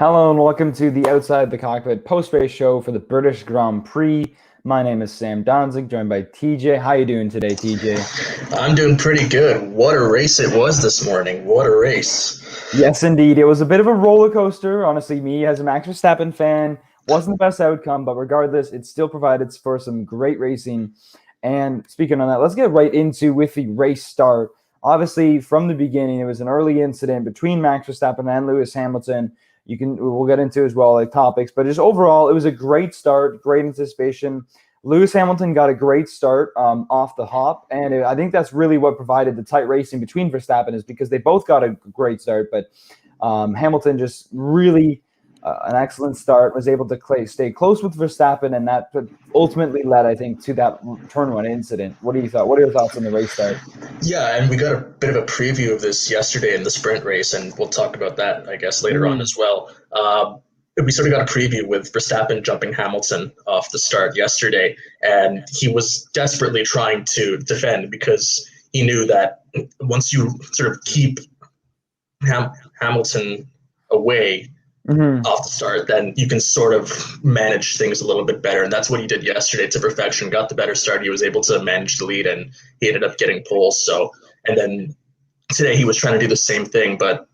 Hello and welcome to the Outside the Cockpit post-race show for the British Grand Prix. My name is Sam Donzig, joined by TJ. How you doing today, TJ? I'm doing pretty good. What a race it was this morning. What a race. Yes, indeed. It was a bit of a roller coaster. Honestly, me as a Max Verstappen fan, wasn't the best outcome, but regardless, it still provided for some great racing. And speaking on that, let's get right into with the race start. Obviously, from the beginning, it was an early incident between Max Verstappen and Lewis Hamilton. We'll get into as well like topics, but just overall, it was a great start, great anticipation. Lewis Hamilton got a great start off the hop, and I think that's really what provided the tight racing between Verstappen is because they both got a great start, but Hamilton just really an excellent start, was able to stay close with Verstappen, and that ultimately led, I think, to that turn one incident. What do you thought? What are your thoughts on the race start? Yeah, and we got a bit of a preview of this yesterday in the sprint race, and we'll talk about that, I guess, later on as well. We sort of got a preview with Verstappen jumping Hamilton off the start yesterday, and he was desperately trying to defend because he knew that once you sort of keep Hamilton away off the start, then you can sort of manage things a little bit better. And that's what he did yesterday to perfection, got the better start. He was able to manage the lead and he ended up getting poles. And then today he was trying to do the same thing, but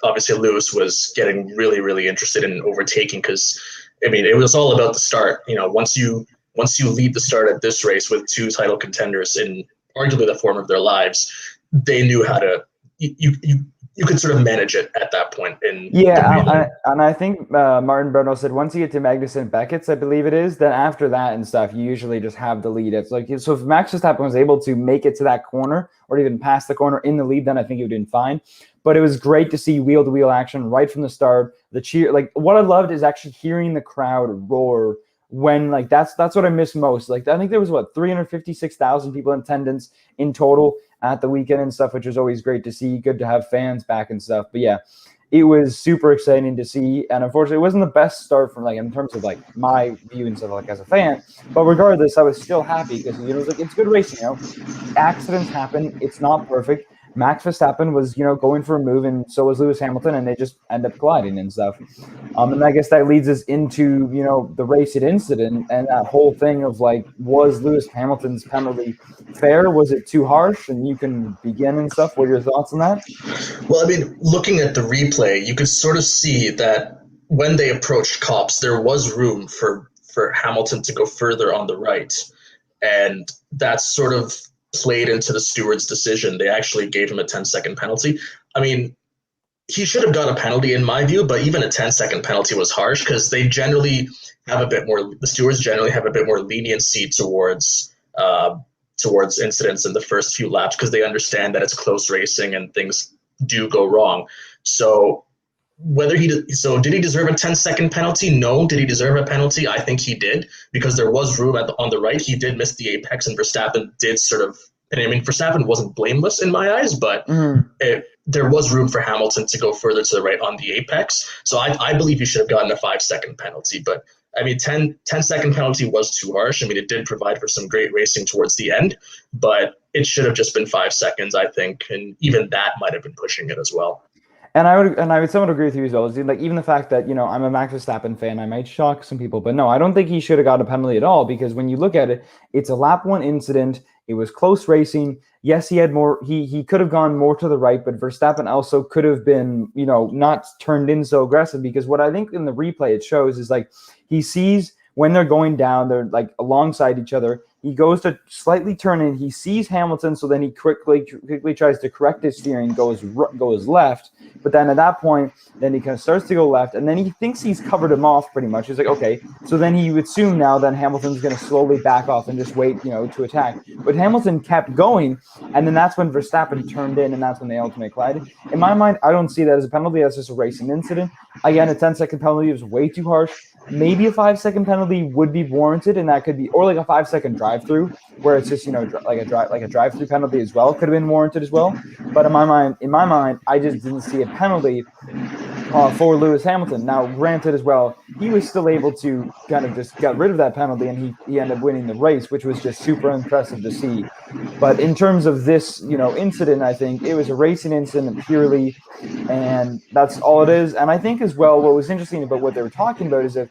obviously Lewis was getting really, really interested in overtaking because, I mean, it was all about the start. You know, once you lead the start at this race with two title contenders in arguably the form of their lives, they knew how to, you could sort of manage it at that point. I think Martin Brundle said once you get to Magnussen Beckett's, I believe it is, then after that and stuff, you usually just have the lead. It's like, so if Max Verstappen was able to make it to that corner or even past the corner in the lead, then I think he would have been fine. But it was great to see wheel-to-wheel action right from the start. The cheer, like what I loved is actually hearing the crowd roar when that's what I miss most. Like I think there was 356,000 people in attendance in total at the weekend and stuff, which was always great to see. Good to have fans back and stuff. But yeah, it was super exciting to see. And unfortunately, it wasn't the best start from in terms of my view and stuff as a fan. But regardless, I was still happy because it was it's good racing. Accidents happen. It's not perfect. Max Verstappen was, going for a move, and so was Lewis Hamilton, and they just end up colliding and stuff. And I guess that leads us into, the race incident and that whole thing of was Lewis Hamilton's penalty fair? Was it too harsh? And you can begin and stuff. What are your thoughts on that? Well, I mean, looking at the replay, you could sort of see that when they approached Copse, there was room for Hamilton to go further on the right. And that's sort of played into the steward's decision. They actually gave him a 10-second penalty. I mean, he should have got a penalty in my view, but even a 10-second penalty was harsh because they generally have the stewards generally have a bit more leniency towards incidents in the first few laps because they understand that it's close racing and things do go wrong. So did he deserve a 10-second penalty? No. Did he deserve a penalty? I think he did because there was room on the right. He did miss the apex, and Verstappen did Verstappen wasn't blameless in my eyes, but there was room for Hamilton to go further to the right on the apex. So I believe he should have gotten a 5-second penalty. But I mean, 10-second penalty was too harsh. I mean, it did provide for some great racing towards the end, but it should have just been 5 seconds, I think, and even that might have been pushing it as well. And I would somewhat agree with you as well. Even the fact that, I'm a Max Verstappen fan, I might shock some people, but no, I don't think he should have got a penalty at all because when you look at it, it's a lap one incident. It was close racing. Yes, he had more. He could have gone more to the right, but Verstappen also could have been, not turned in so aggressive because what I think in the replay it shows is he sees when they're going down, they're alongside each other. He goes to slightly turn in. He sees Hamilton, so then he quickly tries to correct his steering, goes left. But then at that point, then he kind of starts to go left, and then he thinks he's covered him off pretty much. He's like, okay. So then he would assume now that Hamilton's going to slowly back off and just wait, to attack. But Hamilton kept going, and then that's when Verstappen turned in, and that's when they ultimately collided. In my mind, I don't see that as a penalty. That's just a racing incident. Again, a 10-second penalty is way too harsh. Maybe a 5-second penalty would be warranted, and that could be, or a 5-second drive-through, where it's just like a drive-through penalty as well could have been warranted as well. But in my mind, I just didn't see a penalty for Lewis Hamilton. Now, granted as well, he was still able to kind of just get rid of that penalty, and he ended up winning the race, which was just super impressive to see. But in terms of this, incident, I think it was a racing incident purely, and that's all it is. And I think as well, what was interesting about what they were talking about is if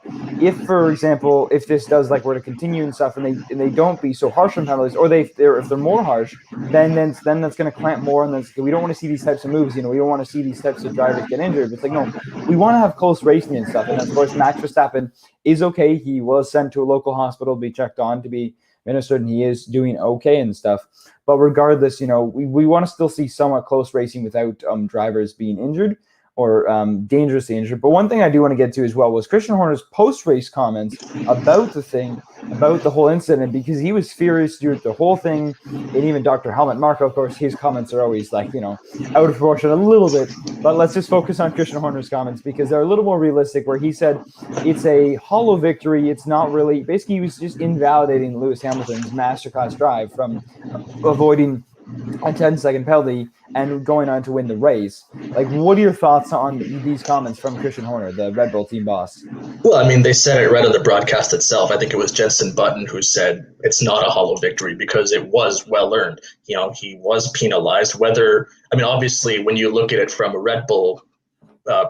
for example, if this does like were to continue and stuff, and they don't be so harsh on penalties, or if they're more harsh, then that's going to clamp more, and we don't want to see these types of moves. We don't want to see these types of drivers get injured. But it's like, no, we want to have close racing and stuff. And of course, Max Verstappen is okay. He was sent to a local hospital to be checked on, to be ministered, and he is doing okay and stuff. But regardless, we want to still see somewhat close racing without drivers being injured or dangerously injured. But one thing I do want to get to as well was Christian Horner's post-race comments about the whole incident, because he was furious through the whole thing. And even Dr. Helmut Marko, of course, his comments are always like, out of proportion a little bit. But let's just focus on Christian Horner's comments, because they're a little more realistic, where he said it's a hollow victory. It's not really, basically he was just invalidating Lewis Hamilton's masterclass drive from avoiding a 10-second penalty and going on to win the race. Like, what are your thoughts on these comments from Christian Horner, the Red Bull team boss? Well, I mean, they said it right on the broadcast itself. I think it was Jenson Button who said it's not a hollow victory because it was well earned. He was penalized. Obviously, when you look at it from a Red Bull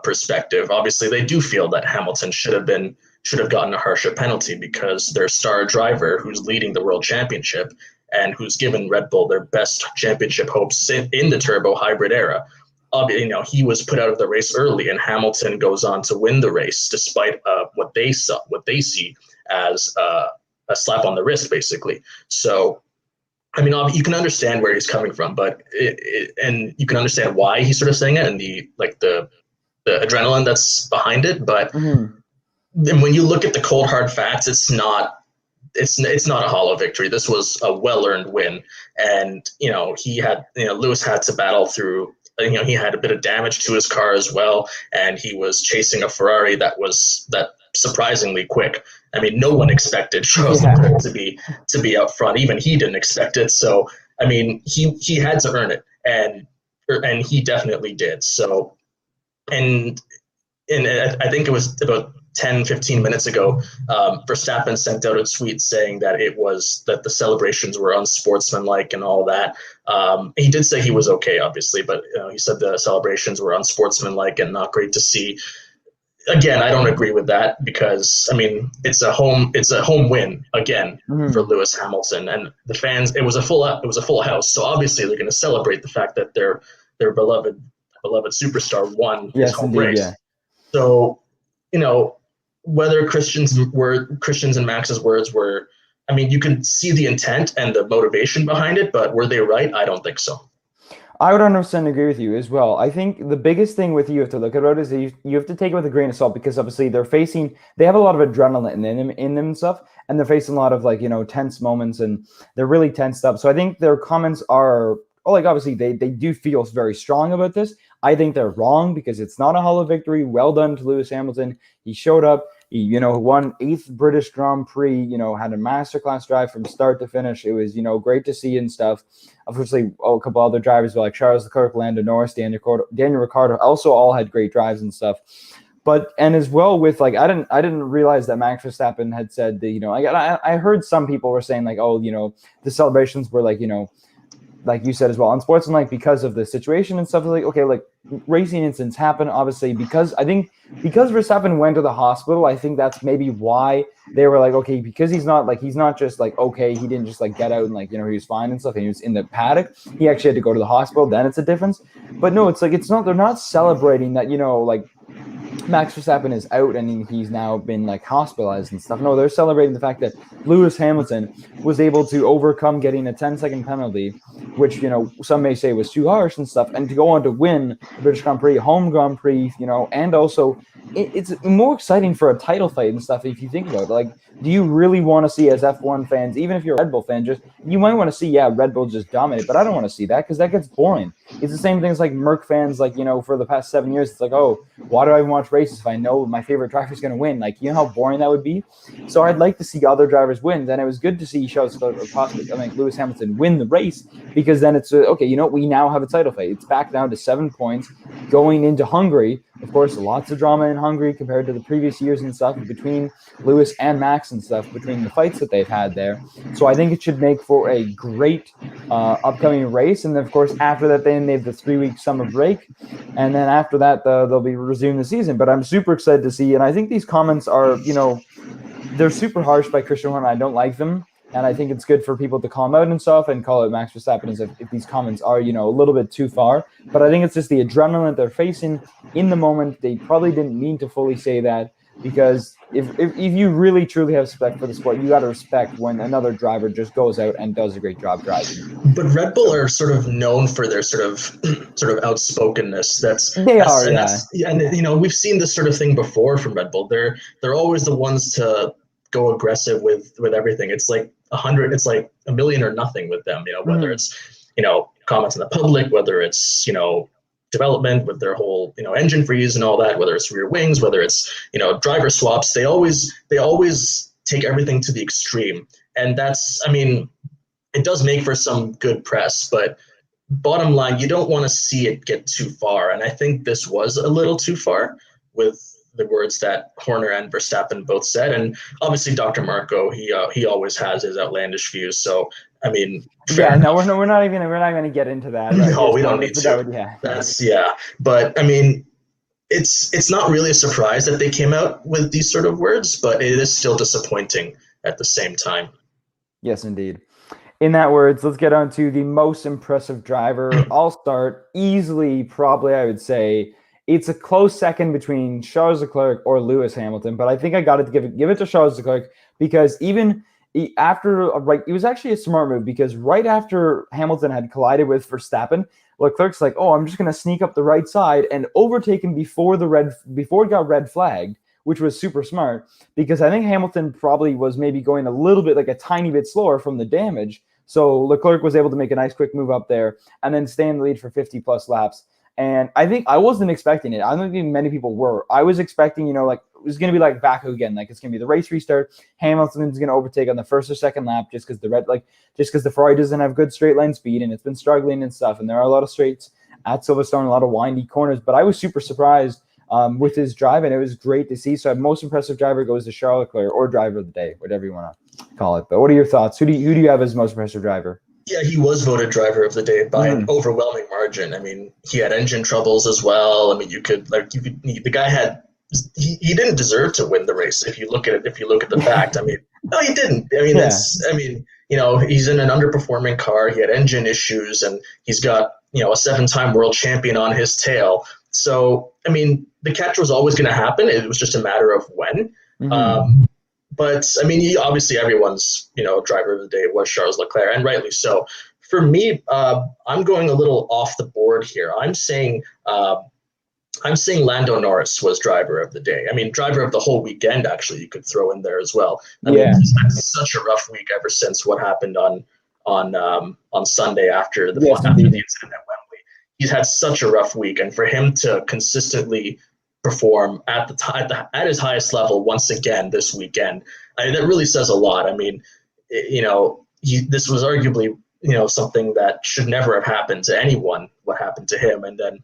perspective, obviously they do feel that Hamilton should have gotten a harsher penalty, because their star driver, who's leading the world championship and who's given Red Bull their best championship hopes in the turbo hybrid era, he was put out of the race early, and Hamilton goes on to win the race despite what they see as a slap on the wrist, basically. So, you can understand where he's coming from, but and you can understand why he's sort of saying it, and the adrenaline that's behind it. But then when you look at the cold hard facts, it's not a hollow victory. This was a well-earned win. And, Lewis had to battle through, he had a bit of damage to his car as well. And he was chasing a Ferrari that surprisingly quick. No one expected Charles Leclerc to be out front. Even he didn't expect it. So, he had to earn it, and he definitely did. So, and I think it was about 10, 15 minutes ago, Verstappen sent out a tweet saying that the celebrations were unsportsmanlike and all that. He did say he was okay, obviously, but he said the celebrations were unsportsmanlike and not great to see. Again, I don't agree with that, because it's a home win again for Lewis Hamilton, and the fans. It was a full house, so obviously they're going to celebrate the fact that their beloved superstar won his home race. Yeah. So, whether Christian's and Max's words were, you can see the intent and the motivation behind it, but were they right? I don't think so. I would 100% agree with you as well. I think the biggest thing with you have to look at is that you have to take it with a grain of salt, because obviously they have a lot of adrenaline in them and stuff, and they're facing a lot of tense moments, and they're really tensed up. So I think their comments are, obviously they do feel very strong about this. I think they're wrong, because it's not a hollow victory. Well done to Lewis Hamilton. He showed up. He, won 8th British Grand Prix, had a masterclass drive from start to finish. It was, great to see and stuff. Obviously, a couple other drivers like Charles Leclerc, Lando Norris, Daniel Ricciardo also all had great drives and stuff. But, and as well with, I didn't realize that Max Verstappen had said that, I heard some people were saying the celebrations were like you said as well, unsportsmanlike because of the situation and stuff. Racing incidents happen, obviously, because Verstappen went to the hospital. I think that's maybe why they were okay, because he's not just okay, he didn't just get out and he was fine and stuff, and he was in the paddock. He actually had to go to the hospital. Then it's a difference. But no, it's not. They're not celebrating that Max Verstappen is out and he's now been hospitalized and stuff. No, they're celebrating the fact that Lewis Hamilton was able to overcome getting a 10-second penalty, which some may say was too harsh and stuff, and to go on to win the British Grand Prix, home Grand Prix, and also it's more exciting for a title fight and stuff if you think about it. Do you really want to see, as F1 fans, even if you're a Red Bull fan, you might want to see Red Bull just dominate, but I don't want to see that, because that gets boring. It's the same things like Merc fans, like, for the past 7 years, it's like, oh, why do I even watch races if I know my favorite driver is going to win? Like, how boring that would be? So I'd like to see other drivers win. And it was good to see Lewis Hamilton win the race, because then it's, okay, we now have a title fight. It's back down to 7 points going into Hungary. Of course, lots of drama in Hungary compared to the previous years and stuff between Lewis and Max and stuff, between the fights that they've had there. So I think it should make for a great upcoming race. And then, of course, after that, then they have the 3-week summer break. And then after that, they'll be resuming the season. But I'm super excited to see. And I think these comments are, they're super harsh by Christian Horner. I don't like them. And I think it's good for people to calm out and stuff and call it Max Verstappen as if these comments are, a little bit too far. But I think it's just the adrenaline they're facing in the moment. They probably didn't mean to fully say that, because if you really truly have respect for the sport, you got to respect when another driver just goes out and does a great job driving. But Red Bull are sort of known for their sort of outspokenness. And we've seen this sort of thing before from Red Bull. They're always the ones to go aggressive with everything. It's like 100, it's like a million or nothing with them, whether it's, comments in the public, whether it's, development with their whole, engine freeze and all that, whether it's rear wings, whether it's, driver swaps, they always take everything to the extreme. And that's, it does make for some good press, but bottom line, you don't want to see it get too far. And I think this was a little too far with the words that Horner and Verstappen both said. And obviously Dr. Marco, he always has his outlandish views. So, we're not going to get into that. Right? No, we don't need to. But it's not really a surprise that they came out with these sort of words, but it is still disappointing at the same time. Yes, indeed. In that words, let's get on to the most impressive driver. I'll start easily, probably, I would say. It's a close second between Charles Leclerc or Lewis Hamilton, but I think I got to give it to Charles Leclerc, because even after it was actually a smart move, because right after Hamilton had collided with Verstappen, Leclerc's like, oh, I'm just going to sneak up the right side and overtake him before it got red flagged, which was super smart, because I think Hamilton probably was maybe going a little bit, like a tiny bit slower from the damage. So Leclerc was able to make a nice quick move up there and then stay in the lead for 50 plus laps. And I think I wasn't expecting it. I don't think many people were. I was expecting, it was going to be like Baku again. Like, it's going to be the race restart. Hamilton's going to overtake on the first or second lap just because the Ferrari doesn't have good straight line speed and it's been struggling and stuff. And there are a lot of straights at Silverstone, a lot of windy corners. But I was super surprised with his drive, and it was great to see. So, most impressive driver goes to Charles Leclerc, or driver of the day, whatever you want to call it. But what are your thoughts? Who do you have as most impressive driver? Yeah, he was voted driver of the day by an overwhelming margin. He had engine troubles as well. The guy had, he didn't deserve to win the race if you look at the fact. No, he didn't. He's in an underperforming car. He had engine issues, and he's got, a 7-time world champion on his tail. So, the catch was always going to happen. It was just a matter of when. But obviously everyone's, driver of the day was Charles Leclerc, and rightly so. For me, I'm going a little off the board here. I'm saying Lando Norris was driver of the day. Driver of the whole weekend, actually, you could throw in there as well. He's had such a rough week ever since what happened on Sunday after the incident at Wembley. He's had such a rough week, and for him to consistently perform at his highest level once again this weekend, that really says a lot. This was arguably something that should never have happened to anyone, what happened to him. And then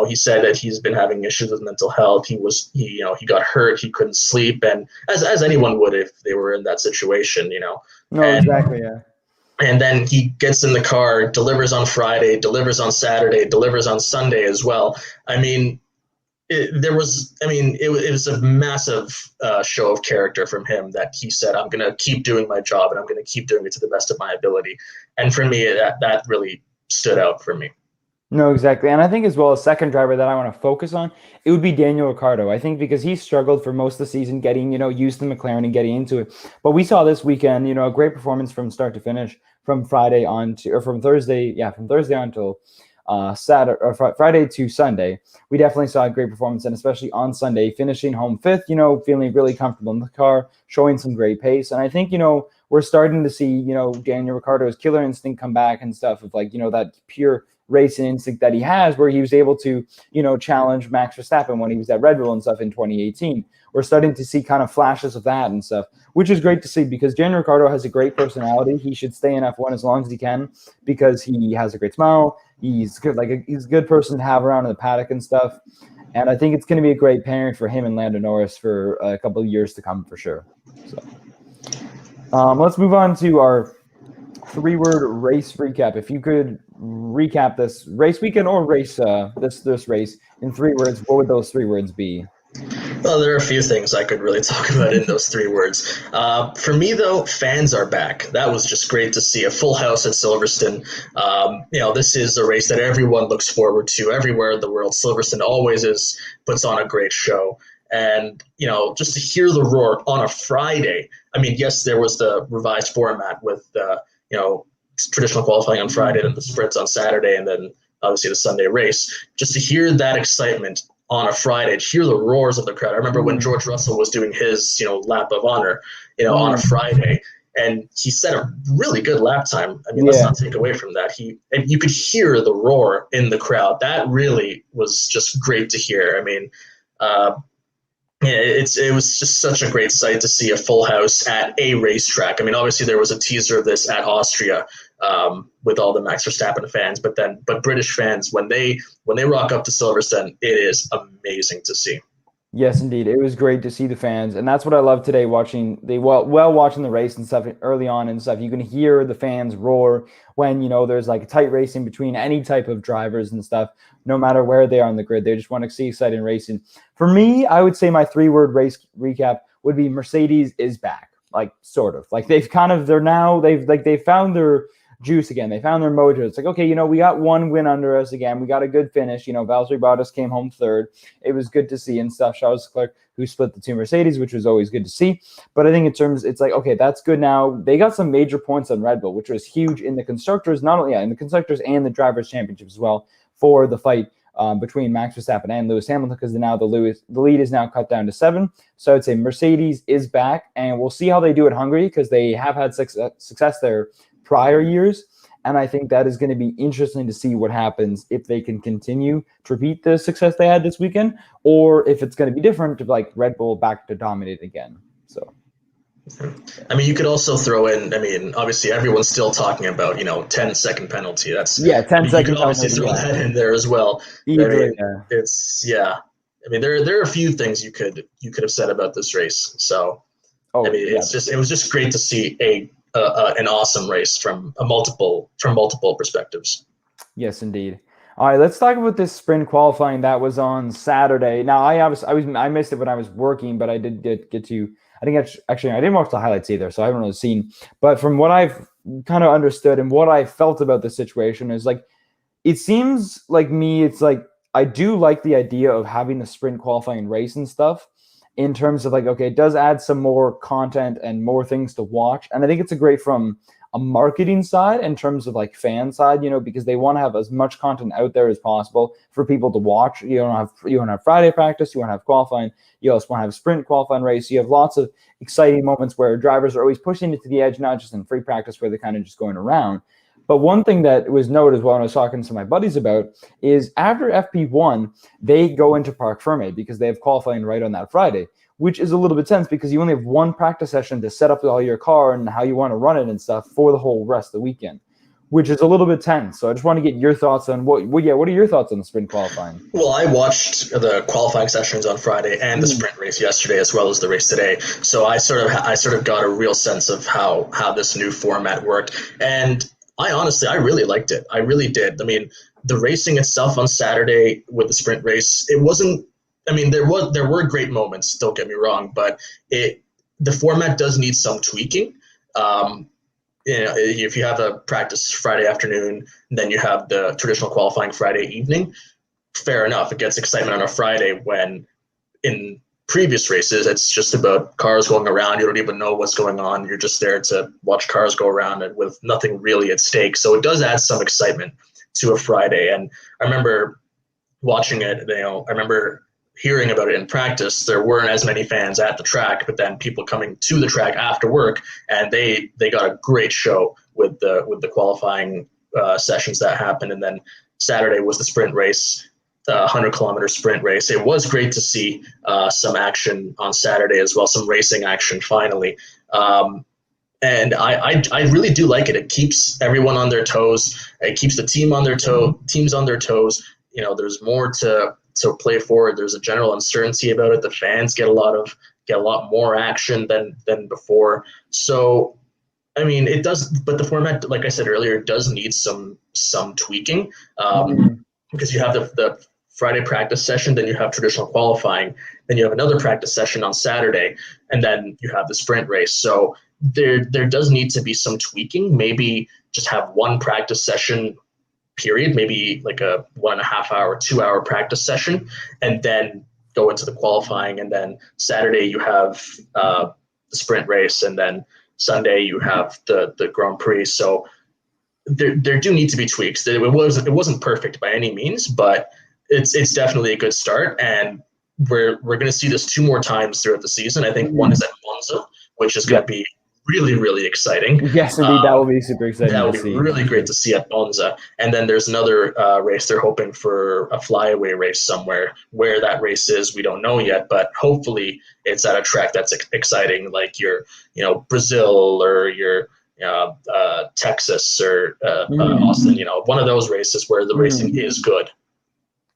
he said that he's been having issues with mental health. He got hurt, he couldn't sleep, and as anyone would if they were in that situation. Exactly, yeah. And then he gets in the car, delivers on Friday, delivers on Saturday, delivers on Sunday as well. It was a massive show of character from him, that he said, I'm going to keep doing my job and I'm going to keep doing it to the best of my ability. And for me, that really stood out for me. No, exactly. And I think as well, a second driver that I want to focus on, it would be Daniel Ricciardo. I think because he struggled for most of the season getting, used to McLaren and getting into it. But we saw this weekend, a great performance from start to finish from Thursday on till Friday to Sunday. We definitely saw a great performance, and especially on Sunday, finishing home fifth, feeling really comfortable in the car, showing some great pace. And I think, we're starting to see, Daniel Ricciardo's killer instinct come back and stuff of that pure racing instinct that he has, where he was able to, challenge Max Verstappen when he was at Red Bull and stuff in 2018. We're starting to see kind of flashes of that and stuff, which is great to see because Daniel Ricciardo has a great personality. He should stay in F1 as long as he can because he has a great smile. He's good, he's a good person to have around in the paddock and stuff. And I think it's going to be a great pairing for him and Lando Norris for a couple of years to come for sure. So let's move on to our 3-word race recap. If you could recap this race weekend or race this race in 3 words, what would those 3 words be? Well, there are a few things I could really talk about in those 3 words. For me, though, fans are back. That was just great to see a full house at Silverstone. This is a race that everyone looks forward to everywhere in the world. Silverstone always puts on a great show. And, just to hear the roar on a Friday. I mean, yes, there was the revised format with, traditional qualifying on Friday and the sprints on Saturday and then obviously the Sunday race. Just to hear that excitement on a Friday, to hear the roars of the crowd. I remember when George Russell was doing his, lap of honor, on a Friday, and he set a really good lap time. I mean, let's not take away from that. And you could hear the roar in the crowd. That really was just great to hear. I mean, it was just such a great sight to see a full house at a racetrack. I mean, obviously there was a teaser of this at Austria with all the Max Verstappen fans, but British fans, when they rock up to Silverstone, it is amazing to see. Yes, indeed. It was great to see the fans, and that's what I love today. Watching watching the race and stuff early on and stuff. You can hear the fans roar when there's like a tight racing between any type of drivers and stuff. No matter where they are on the grid, they just want to see exciting racing. For me, I would say my 3-word race recap would be Mercedes is back. Like sort of like they've found their juice again. They found their mojo. It's like, okay, we got 1 win under us again. We got a good finish. Valtteri Bottas came home 3rd. It was good to see and stuff. Charles Leclerc, who split the 2 Mercedes, which was always good to see. But I think it's like, okay, that's good now. They got some major points on Red Bull, which was huge in the constructors, in the constructors and the drivers' championship as well for the fight between Max Verstappen and Lewis Hamilton, because now the lead is now cut down to 7. So I'd say Mercedes is back, and we'll see how they do at Hungary because they have had success there prior years, and I think that is going to be interesting to see what happens if they can continue to repeat the success they had this weekend, or if it's going to be different, like Red Bull back to dominate again. So, I mean, you could also throw in. I mean, obviously, everyone's still talking about 10-second penalty. That's 10 You could obviously throw that in there as well. Easily, I mean, there are a few things you could have said about this race. So, it was just great to see an awesome race from multiple perspectives. Yes, indeed. All right, let's talk about this sprint qualifying that was on Saturday. Now, I missed it when I was working, but I did get to. I didn't watch the highlights either, so I haven't really seen. But from what I've kind of understood and what I felt about the situation is like, it seems like it's like I do like the idea of having the sprint qualifying race and stuff. In terms of like, okay, it does add some more content and more things to watch. And I think it's a great from a marketing side in terms of like fan side, because they want to have as much content out there as possible for people to watch. You want to have Friday practice, you want to have qualifying, you also want to have sprint qualifying race. You have lots of exciting moments where drivers are always pushing it to the edge, not just in free practice where they're kind of just going around. But one thing that was noted as well, when I was talking to my buddies about, is after FP1, they go into Parc Fermé because they have qualifying right on that Friday, which is a little bit tense because you only have 1 practice session to set up all your car and how you want to run it and stuff for the whole rest of the weekend, which is a little bit tense. So I just want to get your thoughts on what are your thoughts on the sprint qualifying? Well, I watched the qualifying sessions on Friday and the sprint race yesterday, as well as the race today. So I sort of got a real sense of how this new format worked. And I really liked it. I really did. I mean, the racing itself on Saturday with the sprint race, it wasn't. I mean, there were great moments. Don't get me wrong, but the format does need some tweaking. If you have a practice Friday afternoon, then you have the traditional qualifying Friday evening. Fair enough. It gets excitement on a Friday when in previous races it's just about cars going around. You don't even know what's going on. You're just there to watch cars go around and with nothing really at stake. So it does add some excitement to a Friday. And I remember watching it. I remember hearing about it in practice. There weren't as many fans at the track, but then people coming to the track after work, and they got a great show with the qualifying sessions that happened. And then Saturday was the sprint race, the 100-kilometer sprint race. It was great to see some action on Saturday as well, some racing action finally. And I really do like it. It keeps everyone on their toes. It keeps the teams on their toes. You know, there's more to play for. There's a general uncertainty about it. The fans get a lot more action than before. So, I mean, it does, but the format, like I said earlier, does need some tweaking, because you have the Friday practice session, then you have traditional qualifying, then you have another practice session on Saturday, and then you have the sprint race. So there does need to be some tweaking. Maybe just have one practice session period, maybe like a 1.5 hour, 2 hour practice session, and then go into the qualifying. And then Saturday you have the sprint race, and then Sunday you have the Grand Prix. So there do need to be tweaks. It wasn't perfect by any means, but it's definitely a good start. And we're going to see this 2 more times throughout the season. I think one is at Monza, which is going to be really, really exciting. Yes, indeed, that will be super exciting. That would be really great to see at Monza. And then there's another race. They're hoping for a flyaway race somewhere. Where that race is, we don't know yet, but hopefully it's at a track that's exciting, like your, Brazil or your Texas or Austin. One of those races where the racing is good.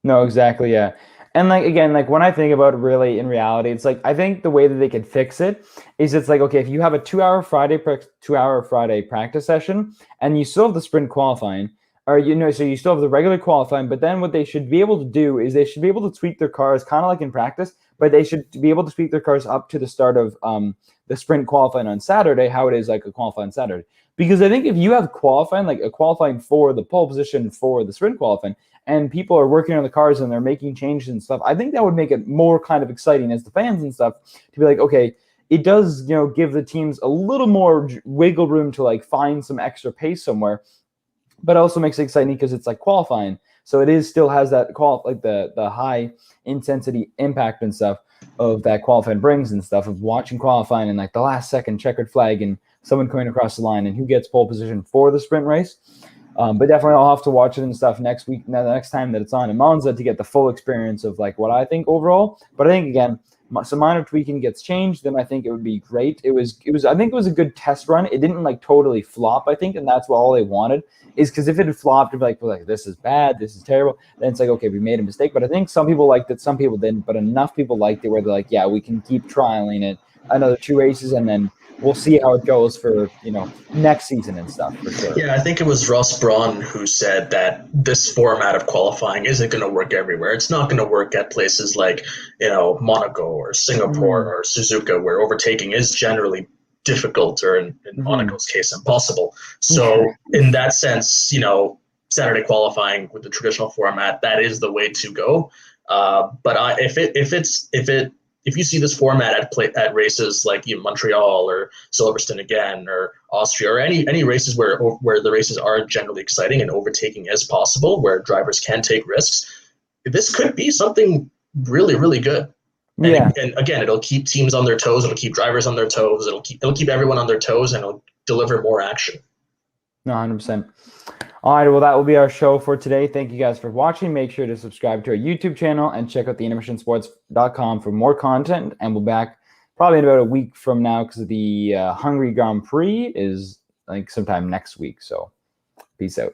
No, exactly, yeah. And again, when I think about it, really in reality, it's I think the way that they could fix it is it's okay, if you have a 2 hour Friday practice session and you still have the sprint qualifying, or so you still have the regular qualifying, but then what they should be able to do is they should be able to tweak their cars kind of like in practice, but they should be able to tweak their cars up to the start of the sprint qualifying on Saturday, how it is a qualifying Saturday. Because I think if you have qualifying, a qualifying for the pole position for the sprint qualifying, and people are working on the cars and they're making changes and stuff, I think that would make it more kind of exciting as the fans and stuff to be okay, it does, give the teams a little more wiggle room to find some extra pace somewhere, but also makes it exciting because it's qualifying. So it still has that the high intensity impact and stuff of that qualifying brings and stuff of watching qualifying and the last second checkered flag and someone coming across the line and who gets pole position for the sprint race. But definitely I'll have to watch it and stuff next week, the next time that it's on in Monza, to get the full experience of what I think overall. But I think, again, some minor tweaking gets changed, then I think it would be great. I think it was a good test run. It didn't totally flop, I think, and that's what all they wanted, is because if it had flopped, it'd be this is bad, this is terrible, then it's okay, we made a mistake. But I think some people liked it, some people didn't, but enough people liked it where they're yeah, we can keep trialing it another 2 races, and then we'll see how it goes for, next season and stuff, for sure. Yeah, I think it was Ross Braun who said that this format of qualifying isn't going to work everywhere. It's not going to work at places like, Monaco or Singapore or Suzuka, where overtaking is generally difficult, or in Monaco's case, impossible. So in that sense, Saturday qualifying with the traditional format, that is the way to go. But if you see this format at races like Montreal or Silverstone again or Austria, or any races where the races are generally exciting and overtaking is possible, where drivers can take risks, this could be something really, really good. Yeah. And again, it'll keep teams on their toes. It'll keep drivers on their toes. It'll keep everyone on their toes, and it'll deliver more action. No, 100%. All right, well, that will be our show for today. Thank you guys for watching. Make sure to subscribe to our YouTube channel and check out theintermissionsports.com for more content. And we'll be back probably in about a week from now, because the Hungary Grand Prix is sometime next week. So peace out.